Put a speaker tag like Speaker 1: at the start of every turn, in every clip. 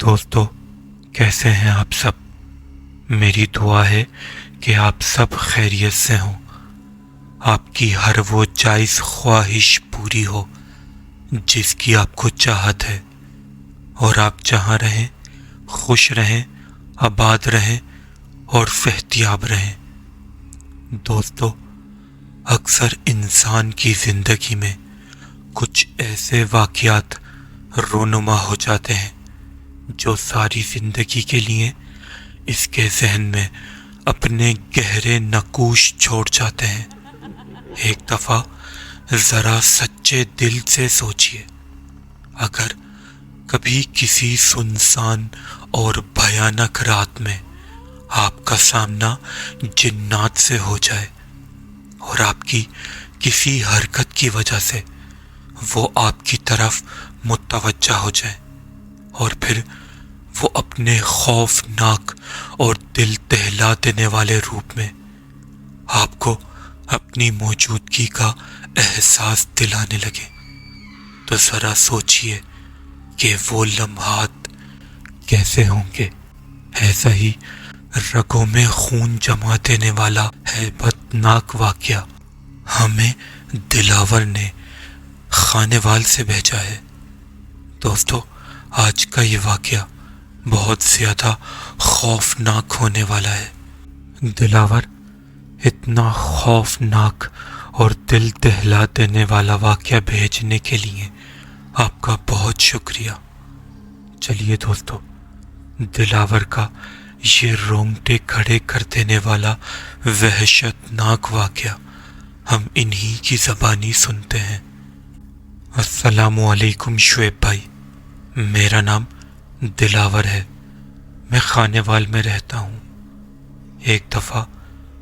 Speaker 1: دوستو، کیسے ہیں آپ سب؟ میری دعا ہے کہ آپ سب خیریت سے ہوں، آپ کی ہر وہ جائز خواہش پوری ہو جس کی آپ کو چاہت ہے، اور آپ جہاں رہیں خوش رہیں، آباد رہیں اور صحتیاب رہیں۔ دوستو، اکثر انسان کی زندگی میں کچھ ایسے واقعات رونما ہو جاتے ہیں جو ساری زندگی کے لیے اس کے ذہن میں اپنے گہرے نقوش چھوڑ جاتے ہیں۔ ایک دفعہ ذرا سچے دل سے سوچئے، اگر کبھی کسی سنسان اور بھیانک رات میں آپ کا سامنا جنات سے ہو جائے اور آپ کی کسی حرکت کی وجہ سے وہ آپ کی طرف متوجہ ہو جائے، اور پھر وہ اپنے خوفناک اور دل دہلا دینے والے روپ میں آپ کو اپنی موجودگی کا احساس دلانے لگے، تو ذرا سوچئے کہ وہ لمحات کیسے ہوں گے۔ ایسا ہی رگوں میں خون جما دینے والا ہیبت ناک واقعہ ہمیں دلاور نے خانے وال سے بھیجا ہے۔ دوستو، آج کا یہ واقعہ بہت زیادہ خوفناک ہونے والا ہے۔ دلاور اتنا خوفناک اور دل دہلا دینے والا واقعہ بھیجنے کے لیے آپ کا بہت شکریہ۔ چلیے دوستو، دلاور کا یہ رونگٹے کھڑے کر دینے والا وحشت ناک واقعہ ہم انہی کی زبانی سنتے ہیں۔ السلام علیکم شعیب بھائی، میرا نام دلاور ہے، میں خانے وال میں رہتا ہوں۔ ایک دفعہ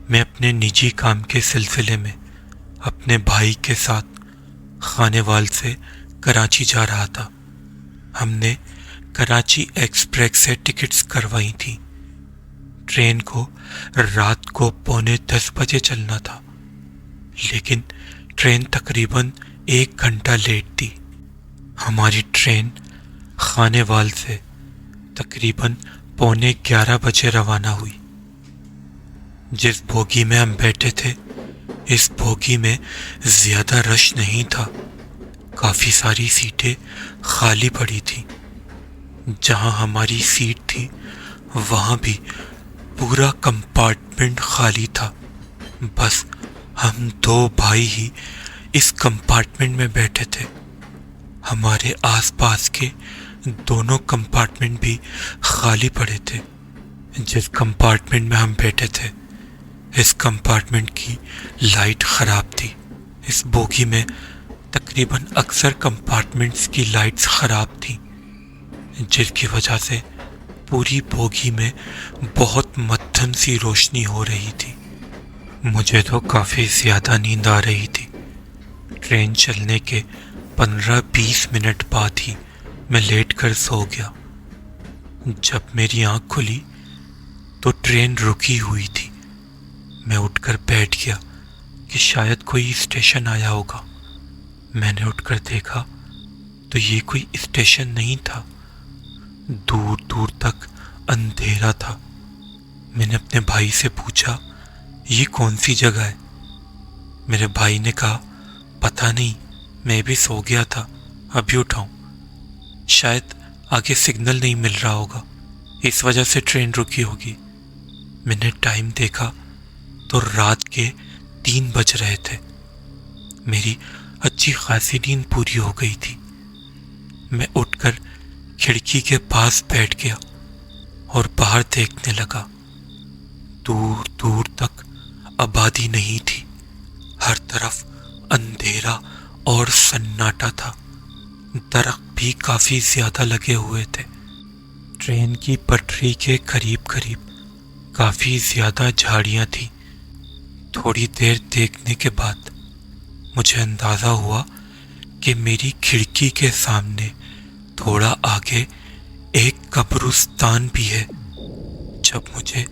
Speaker 1: میں اپنے نجی کام کے سلسلے میں اپنے بھائی کے ساتھ خانے وال سے کراچی جا رہا تھا۔ ہم نے کراچی ایکسپریس سے ٹکٹس کروائی تھیں۔ ٹرین کو رات کو 9:45 بجے چلنا تھا، لیکن ٹرین تقریباً 1 گھنٹہ لیٹ تھی۔ ہماری ٹرین خانے وال سے تقریباً 11:15 بجے روانہ ہوئی۔ جس بوگی میں ہم بیٹھے تھے، اس بوگی میں زیادہ رش نہیں تھا، کافی ساری سیٹیں خالی پڑی تھیں۔ جہاں ہماری سیٹ تھی وہاں بھی پورا کمپارٹمنٹ خالی تھا، بس ہم 2 بھائی ہی اس کمپارٹمنٹ میں بیٹھے تھے۔ ہمارے آس پاس کے دونوں کمپارٹمنٹ بھی خالی پڑے تھے۔ جس کمپارٹمنٹ میں ہم بیٹھے تھے، اس کمپارٹمنٹ کی لائٹ خراب تھی۔ اس بوگی میں تقریباً اکثر کمپارٹمنٹس کی لائٹس خراب تھیں، جس کی وجہ سے پوری بوگی میں بہت مدھم سی روشنی ہو رہی تھی۔ مجھے تو کافی زیادہ نیند آ رہی تھی۔ ٹرین چلنے کے 15-20 منٹ بعد ہی میں لیٹ کر سو گیا۔ جب میری آنکھ کھلی تو ٹرین رکی ہوئی تھی۔ میں اٹھ کر بیٹھ گیا کہ شاید کوئی اسٹیشن آیا ہوگا۔ میں نے اٹھ کر دیکھا تو یہ کوئی اسٹیشن نہیں تھا، دور دور تک اندھیرا تھا۔ میں نے اپنے بھائی سے پوچھا، یہ کون سی جگہ ہے؟ میرے بھائی نے کہا، پتہ نہیں، میں بھی سو گیا تھا، ابھی اٹھاؤں، شاید آگے سگنل نہیں مل رہا ہوگا، اس وجہ سے ٹرین رکی ہوگی۔ میں نے ٹائم دیکھا تو رات کے 3 بج رہے تھے۔ میری اچھی خاصی نیند پوری ہو گئی تھی۔ میں اٹھ کر کھڑکی کے پاس بیٹھ گیا اور باہر دیکھنے لگا۔ دور دور تک آبادی نہیں تھی، ہر طرف اندھیرا اور سناٹا تھا۔ درخت بھی کافی زیادہ لگے ہوئے تھے۔ ٹرین کی پٹری کے قریب قریب کافی زیادہ جھاڑیاں تھیں۔ تھوڑی دیر دیکھنے کے بعد مجھے اندازہ ہوا کہ میری کھڑکی کے سامنے تھوڑا آگے ایک قبرستان بھی ہے۔ جب مجھے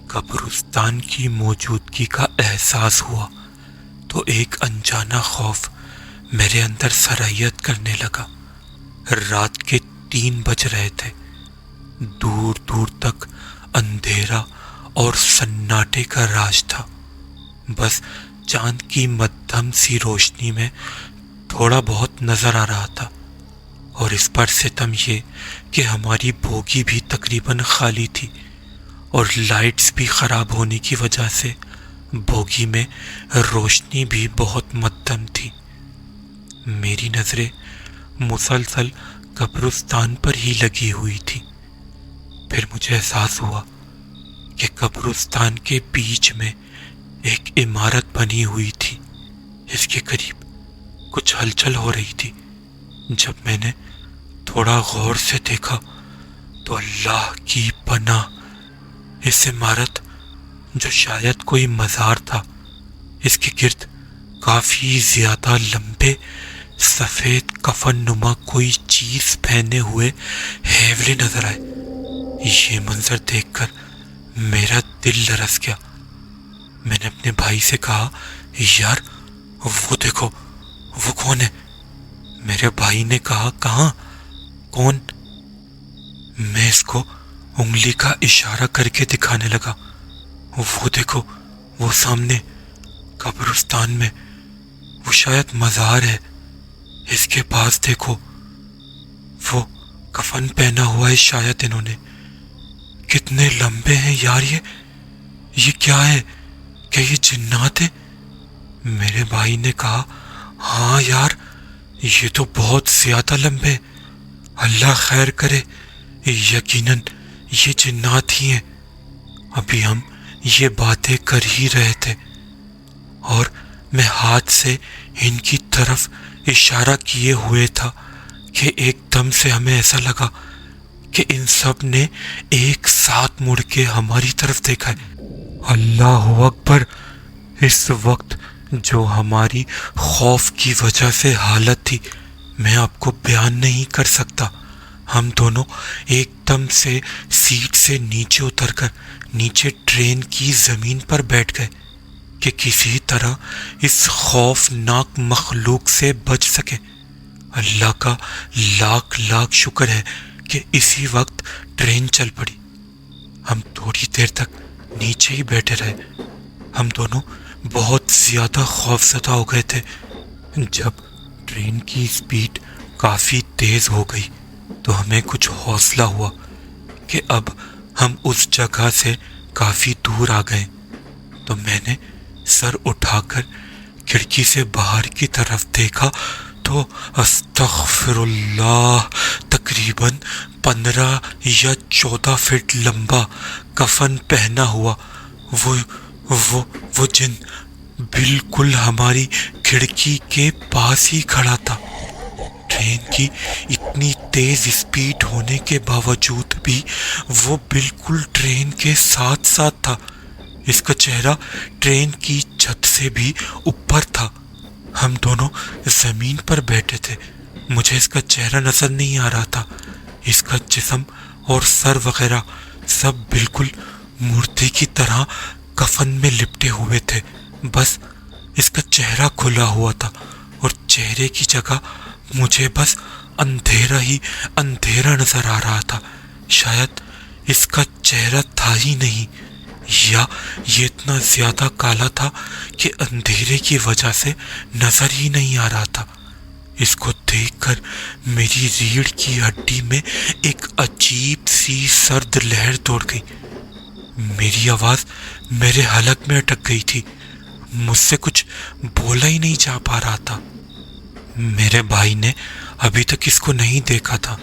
Speaker 1: قبرستان کی موجودگی کا احساس ہوا تو ایک انجانا خوف میرے اندر سرایت کرنے لگا۔ رات کے 3 بج رہے تھے۔ دور دور تک اندھیرا اور سناٹے کا راج تھا۔ بس چاند کی مدھم سی روشنی میں تھوڑا بہت نظر آ رہا تھا، اور اس پر ستم یہ کہ ہماری بوگی بھی تقریباً خالی تھی، اور لائٹس بھی خراب ہونے کی وجہ سے بوگی میں روشنی بھی بہت مدھم تھی۔ میری نظریں مسلسل قبرستان پر ہی لگی ہوئی تھی۔ پھر مجھے احساس ہوا کہ قبرستان کے بیچ میں ایک عمارت بنی ہوئی تھی۔ اس کے قریب کچھ ہلچل ہو رہی تھی۔ جب میں نے تھوڑا غور سے دیکھا تو اللہ کی پناہ، اس عمارت جو شاید کوئی مزار تھا، اس کے گرد کافی زیادہ لمبے سفید کفن نما کوئی چیز پہنے ہوئے ہیولے نظر آئے۔ یہ منظر دیکھ کر میرا دل لرز گیا۔ میں نے اپنے بھائی سے کہا، یار وہ دیکھو، وہ کون ہے؟ میرے بھائی نے کہا، کہاں؟ کون؟ میں اس کو انگلی کا اشارہ کر کے دکھانے لگا۔ وہ دیکھو، وہ سامنے قبرستان میں، وہ شاید مزار ہے۔ اس کے پاس دیکھو، وہ کفن پہنا ہوا ہے شاید انہوں نے۔ کتنے لمبے ہیں یار یہ کیا ہے؟ کیا یہ جنات ہے؟ میرے بھائی نے کہا، ہاں یار یہ تو بہت زیادہ لمبے، اللہ خیر کرے، یقیناً یہ جنات ہی ہیں۔ ابھی ہم یہ باتیں کر ہی رہے تھے اور میں ہاتھ سے ان کی طرف اشارہ کیے ہوئے تھا کہ ایک دم سے ہمیں ایسا لگا کہ ان سب نے ایک ساتھ مڑ کے ہماری طرف دیکھا ہے۔ اللہ اکبر! اس وقت جو ہماری خوف کی وجہ سے حالت تھی، میں آپ کو بیان نہیں کر سکتا۔ ہم دونوں ایک دم سے سیٹ سے نیچے اتر کر نیچے ٹرین کی زمین پر بیٹھ گئے کہ کسی طرح اس خوفناک مخلوق سے بچ سکے۔ اللہ کا لاکھ لاکھ شکر ہے کہ اسی وقت ٹرین چل پڑی۔ ہم تھوڑی دیر تک نیچے ہی بیٹھے رہے۔ ہم دونوں بہت زیادہ خوفزدہ ہو گئے تھے۔ جب ٹرین کی سپیڈ کافی تیز ہو گئی تو ہمیں کچھ حوصلہ ہوا کہ اب ہم اس جگہ سے کافی دور آ گئے۔ تو میں نے سر اٹھا کر کھڑکی سے باہر کی طرف دیکھا تو استغفر اللہ، تقریباً 15 یا 14 فٹ لمبا کفن پہنا ہوا وہ جن بالکل ہماری کھڑکی کے پاس ہی کھڑا تھا۔ ٹرین کی اتنی تیز سپیڈ ہونے کے باوجود بھی وہ بالکل ٹرین کے ساتھ ساتھ تھا۔ اس کا چہرہ ٹرین کی چھت سے بھی اوپر تھا۔ ہم دونوں زمین پر بیٹھے تھے۔ مجھے اس کا چہرہ نظر نہیں آ رہا تھا۔ اس کا جسم اور سر وغیرہ سب بالکل مردے کی طرح کفن میں لپٹے ہوئے تھے۔ بس اس کا چہرہ کھلا ہوا تھا اور چہرے کی جگہ مجھے بس اندھیرا ہی اندھیرا نظر آ رہا تھا۔ شاید اس کا چہرہ تھا ہی نہیں، یا یہ اتنا زیادہ کالا تھا کہ اندھیرے کی وجہ سے نظر ہی نہیں آ رہا تھا۔ اس کو دیکھ کر میری ریڑھ کی ہڈی میں ایک عجیب سی سرد لہر دوڑ گئی۔ میری آواز میرے حلق میں اٹک گئی تھی۔ مجھ سے کچھ بولا ہی نہیں جا پا رہا تھا۔ میرے بھائی نے ابھی تک اس کو نہیں دیکھا تھا۔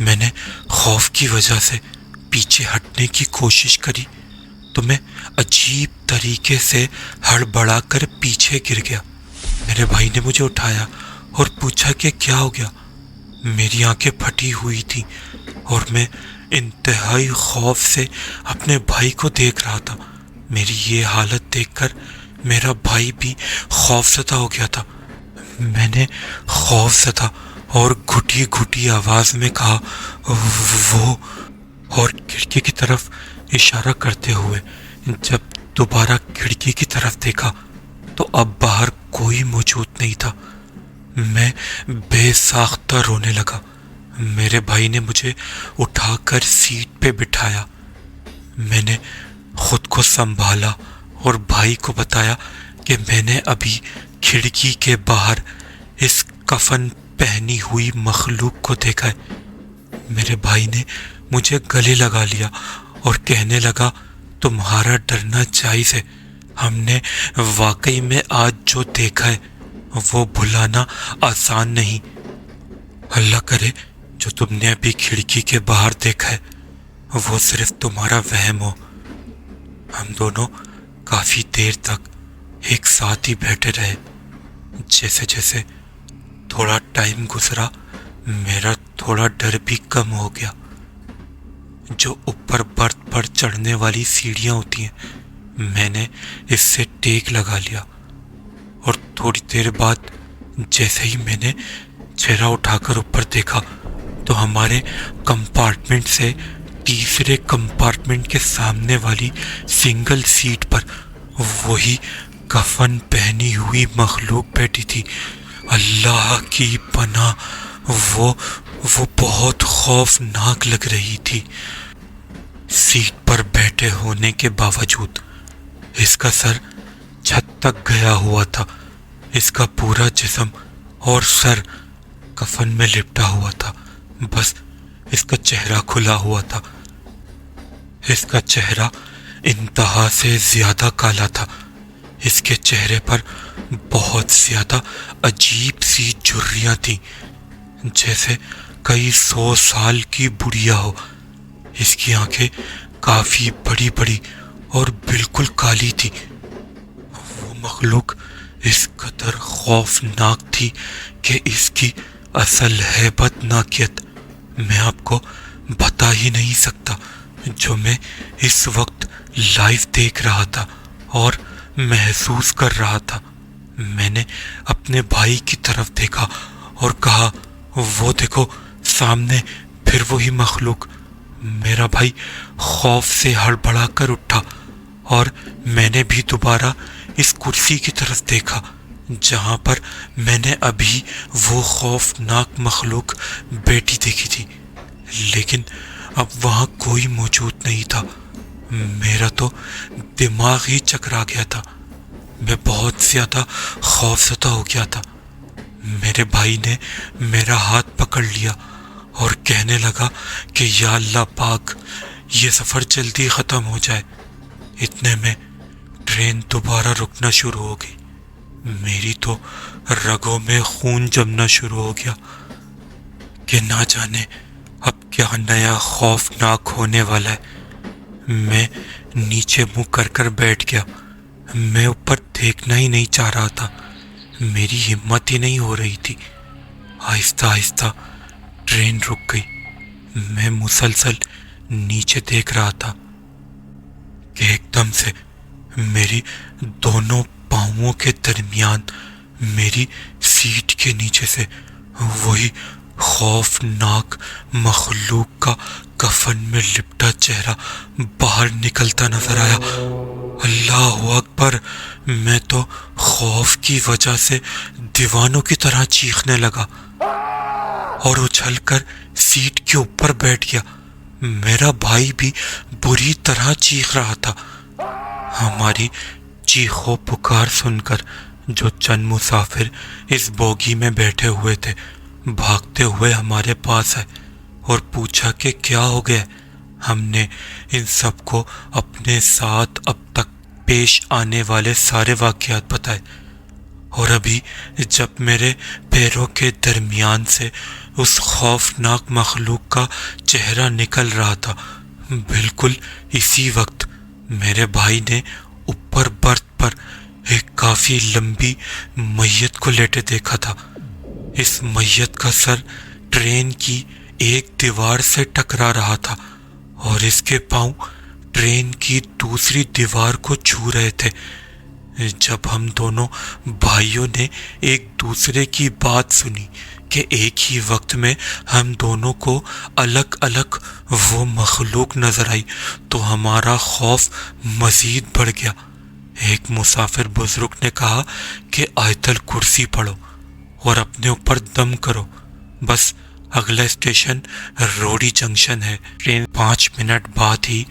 Speaker 1: میں نے خوف کی وجہ سے پیچھے ہٹنے کی کوشش کری تو میں عجیب طریقے سے ہڑبڑا کر پیچھے گر گیا۔ میرے بھائی نے مجھے اٹھایا اور پوچھا کہ کیا ہو گیا۔ میری آنکھیں پھٹی ہوئی تھیں اور میں انتہائی خوف سے اپنے بھائی کو دیکھ رہا تھا۔ میری یہ حالت دیکھ کر میرا بھائی بھی خوفزدہ ہو گیا تھا۔ میں نے خوفزدہ اور گھٹی گھٹی آواز میں کہا، وہ، اور کھڑکی کی طرف اشارہ کرتے ہوئے جب دوبارہ کھڑکی کی طرف دیکھا تو اب باہر کوئی موجود نہیں تھا۔ میں بے ساختہ رونے لگا۔ میرے بھائی نے مجھے اٹھا کر سیٹ پہ بٹھایا۔ میں نے خود کو سنبھالا اور بھائی کو بتایا کہ میں نے ابھی کھڑکی کے باہر اس کفن پہنی ہوئی مخلوق کو دیکھا ہے۔ میرے بھائی نے مجھے گلے لگا لیا اور کہنے لگا، تمہارا ڈرنا جائز ہے، ہم نے واقعی میں آج جو دیکھا ہے وہ بھلانا آسان نہیں۔ اللہ کرے جو تم نے ابھی کھڑکی کے باہر دیکھا ہے وہ صرف تمہارا وہم ہو۔ ہم دونوں کافی دیر تک ایک ساتھ ہی بیٹھے رہے۔ جیسے جیسے تھوڑا ٹائم گزرا میرا تھوڑا ڈر بھی کم ہو گیا۔ جو اوپر برتھ پر چڑھنے والی سیڑھیاں ہوتی ہیں میں نے اس سے ٹیک لگا لیا، اور تھوڑی دیر بعد جیسے ہی میں نے چہرہ اٹھا کر اوپر دیکھا تو ہمارے کمپارٹمنٹ سے تیسرے کمپارٹمنٹ کے سامنے والی سنگل سیٹ پر وہی کفن پہنی ہوئی مخلوق بیٹھی تھی۔ اللہ کی پناہ، وہ بہت خوفناک لگ رہی تھی۔ سیٹ پر بیٹھے ہونے کے باوجود اس کا سر چھت تک گیا ہوا تھا۔ اس کا پورا جسم اور سر کفن میں لپٹا ہوا تھا، بس اس کا چہرہ کھلا ہوا تھا۔ اس کا چہرہ انتہا سے زیادہ کالا تھا۔ اس کے چہرے پر بہت زیادہ عجیب سی جھریاں تھیں، جیسے کئی 100 سال کی بڑھیا ہو۔ اس کی آنکھیں کافی بڑی بڑی اور بالکل کالی تھی۔ وہ مخلوق اس قدر خوفناک تھی کہ اس کی اصل ہیبت ناکیت میں آپ کو بتا ہی نہیں سکتا، جو میں اس وقت لائیو دیکھ رہا تھا اور محسوس کر رہا تھا۔ میں نے اپنے بھائی کی طرف دیکھا اور کہا، وہ دیکھو سامنے پھر وہی مخلوق۔ میرا بھائی خوف سے ہڑبڑا کر اٹھا اور میں نے بھی دوبارہ اس کرسی کی طرف دیکھا جہاں پر میں نے ابھی وہ خوفناک مخلوق بیٹھی دیکھی تھی، لیکن اب وہاں کوئی موجود نہیں تھا۔ میرا تو دماغ ہی چکرا گیا تھا، میں بہت زیادہ خوفزدہ ہو گیا تھا۔ میرے بھائی نے میرا ہاتھ پکڑ لیا اور کہنے لگا کہ یا اللہ پاک یہ سفر جلدی ختم ہو جائے۔ اتنے میں ٹرین دوبارہ رکنا شروع ہو گئی۔ میری تو رگوں میں خون جمنا شروع ہو گیا کہ نہ جانے اب کیا نیا خوفناک ہونے والا ہے۔ میں نیچے منہ کر کر بیٹھ گیا۔ میں اوپر دیکھنا ہی نہیں چاہ رہا تھا، میری ہمت ہی نہیں ہو رہی تھی۔ آہستہ آہستہ ٹرین رک گئی۔ میں مسلسل نیچے دیکھ رہا تھا کہ ایک دم سے میری دونوں پاؤں کے درمیان میری سیٹ کے نیچے سے وہی خوفناک مخلوق کا کفن میں لپٹا چہرہ باہر نکلتا نظر آیا۔ اللہ اکبر! میں تو خوف کی وجہ سے دیوانوں کی طرح چیخنے لگا اور اچھل کر سیٹ کے اوپر بیٹھ گیا۔ میرا بھائی بھی بری طرح چیخ رہا تھا۔ ہماری چیخو پکار سن کر جو چند مسافر اس بوگی میں بیٹھے ہوئے تھے بھاگتے ہوئے ہمارے پاس آئے اور پوچھا کہ کیا ہو گیا۔ ہم نے ان سب کو اپنے ساتھ اب تک پیش آنے والے سارے واقعات بتائے، اور ابھی جب میرے پیروں کے درمیان سے اس خوفناک مخلوق کا چہرہ نکل رہا تھا، بالکل اسی وقت میرے بھائی نے اوپر برتھ پر ایک کافی لمبی میت کو لیٹے دیکھا تھا۔ اس میت کا سر ٹرین کی ایک دیوار سے ٹکرا رہا تھا اور اس کے پاؤں ٹرین کی دوسری دیوار کو چھو رہے تھے۔ جب ہم دونوں بھائیوں نے ایک دوسرے کی بات سنی کہ ایک ہی وقت میں ہم دونوں کو الگ الگ وہ مخلوق نظر آئی تو ہمارا خوف مزید بڑھ گیا۔ ایک مسافر بزرگ نے کہا کہ آیت الکرسی پڑھو، اور اپنے اوپر دم کرو. بس اگلا اسٹیشن روڑی جنکشن ہے. ٹرین 5 منٹ بعد ہی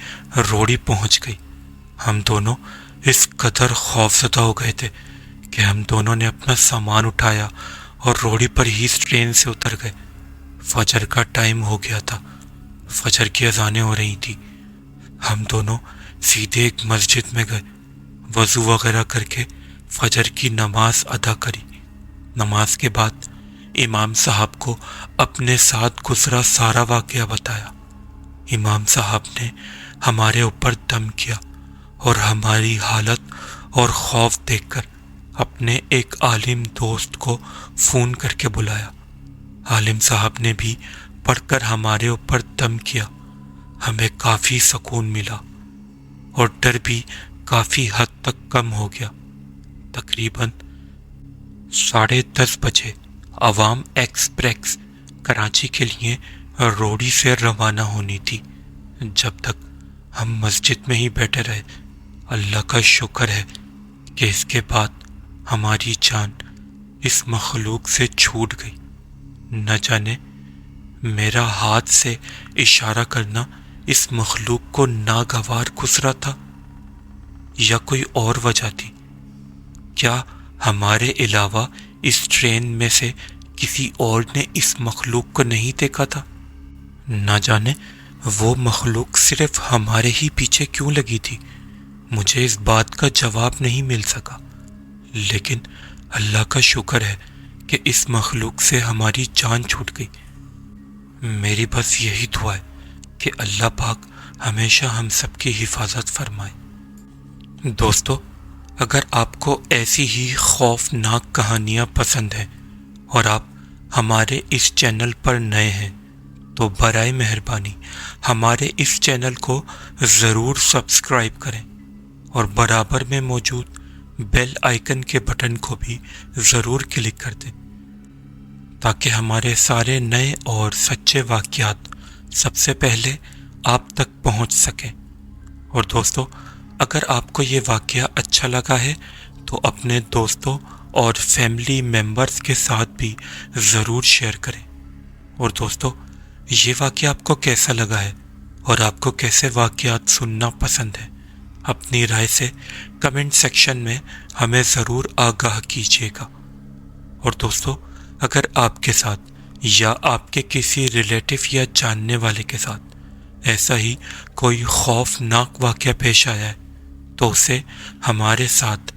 Speaker 1: روڑی پہنچ گئی. ہم دونوں اس قدر خوفزدہ ہو گئے تھے کہ ہم دونوں نے اپنا سامان اٹھایا اور روڑی پر ہی اس ٹرین سے اتر گئے. فجر کا ٹائم ہو گیا تھا. فجر کی اذانیں ہو رہی تھی. ہم دونوں سیدھے ایک مسجد میں گئے. وضو وغیرہ کر کے فجر کی نماز ادا کری. نماز کے بعد امام صاحب کو اپنے ساتھ گزرا سارا واقعہ بتایا. امام صاحب نے ہمارے اوپر دم کیا اور ہماری حالت اور خوف دیکھ کر اپنے ایک عالم دوست کو فون کر کے بلایا. عالم صاحب نے بھی پڑھ کر ہمارے اوپر دم کیا. ہمیں کافی سکون ملا اور ڈر بھی کافی حد تک کم ہو گیا. تقریباً 10:30 بجے عوام ایکسپریس کراچی کے لیے روڑی سے روانہ ہونی تھی. جب تک ہم مسجد میں ہی بیٹھے رہے. اللہ کا شکر ہے کہ اس کے بعد ہماری جان اس مخلوق سے چھوٹ گئی. نہ جانے میرا ہاتھ سے اشارہ کرنا اس مخلوق کو ناگوار گزرا تھا یا کوئی اور وجہ تھی. کیا ہمارے علاوہ اس ٹرین میں سے کسی اور نے اس مخلوق کو نہیں دیکھا تھا؟ نہ جانے وہ مخلوق صرف ہمارے ہی پیچھے کیوں لگی تھی. مجھے اس بات کا جواب نہیں مل سکا، لیکن اللہ کا شکر ہے کہ اس مخلوق سے ہماری جان چھوٹ گئی. میری بس یہی دعا ہے کہ اللہ پاک ہمیشہ ہم سب کی حفاظت فرمائے. دوستو، اگر آپ کو ایسی ہی خوفناک کہانیاں پسند ہیں اور آپ ہمارے اس چینل پر نئے ہیں تو برائے مہربانی ہمارے اس چینل کو ضرور سبسکرائب کریں اور برابر میں موجود بیل آئیکن کے بٹن کو بھی ضرور کلک کر دیں تاکہ ہمارے سارے نئے اور سچے واقعات سب سے پہلے آپ تک پہنچ سکیں. اور دوستو، اگر آپ کو یہ واقعہ اچھا لگا ہے تو اپنے دوستوں اور فیملی ممبرز کے ساتھ بھی ضرور شیئر کریں. اور دوستو، یہ واقعہ آپ کو کیسا لگا ہے اور آپ کو کیسے واقعات سننا پسند ہے؟ اپنی رائے سے کمنٹ سیکشن میں ہمیں ضرور آگاہ کیجیے گا. اور دوستو، اگر آپ کے ساتھ یا آپ کے کسی ریلیٹو یا جاننے والے کے ساتھ ایسا ہی کوئی خوفناک واقعہ پیش آیا ہے تو اسے ہمارے ساتھ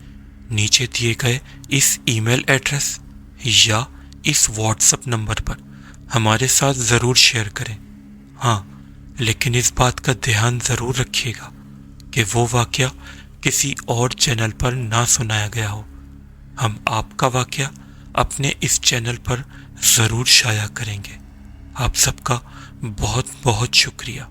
Speaker 1: نیچے دیے گئے اس ای میل ایڈریس یا اس واٹس ایپ نمبر پر ہمارے ساتھ ضرور شیئر کریں. ہاں، لیکن اس بات کا دھیان ضرور رکھیے گا کہ وہ واقعہ کسی اور چینل پر نہ سنایا گیا ہو. ہم آپ کا واقعہ اپنے اس چینل پر ضرور شائع کریں گے. آپ سب کا بہت بہت شکریہ.